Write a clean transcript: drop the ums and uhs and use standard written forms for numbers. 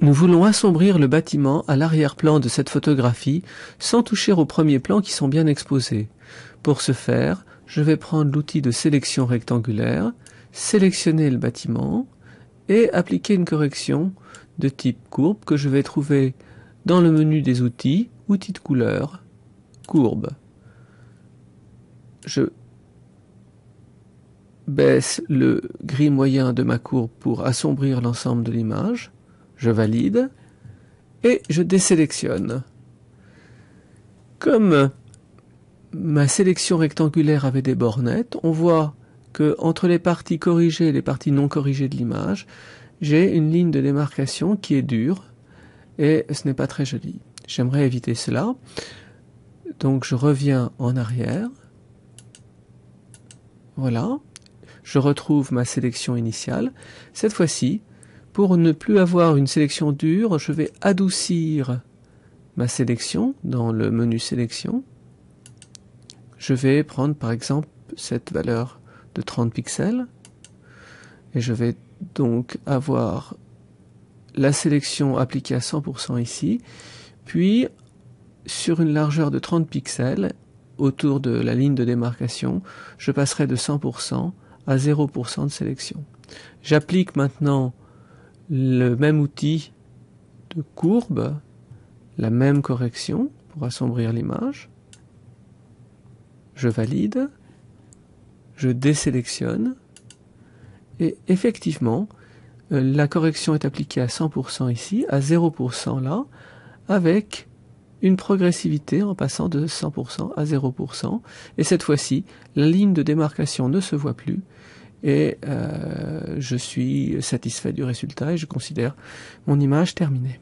Nous voulons assombrir le bâtiment à l'arrière-plan de cette photographie sans toucher aux premiers plans qui sont bien exposés. Pour ce faire, je vais prendre l'outil de sélection rectangulaire, sélectionner le bâtiment et appliquer une correction de type courbe que je vais trouver dans le menu des outils, outils de couleur, courbe. Je baisse le gris moyen de ma courbe pour assombrir l'ensemble de l'image. Je valide et je désélectionne. Comme ma sélection rectangulaire avait des bornettes, on voit que entre les parties corrigées et les parties non corrigées de l'image, j'ai une ligne de démarcation qui est dure et ce n'est pas très joli. J'aimerais éviter cela. Donc je reviens en arrière. Voilà. Je retrouve ma sélection initiale. Cette fois-ci, pour ne plus avoir une sélection dure, je vais adoucir ma sélection dans le menu sélection. Je vais prendre par exemple cette valeur de 30 pixels et je vais donc avoir la sélection appliquée à 100% ici, puis sur une largeur de 30 pixels autour de la ligne de démarcation, je passerai de 100% à 0% de sélection. J'applique maintenant le même outil de courbe, la même correction pour assombrir l'image. Je valide, je désélectionne et effectivement la correction est appliquée à 100% ici, à 0% là, avec une progressivité en passant de 100% à 0%, et cette fois-ci la ligne de démarcation ne se voit plus et je suis satisfait du résultat et je considère mon image terminée.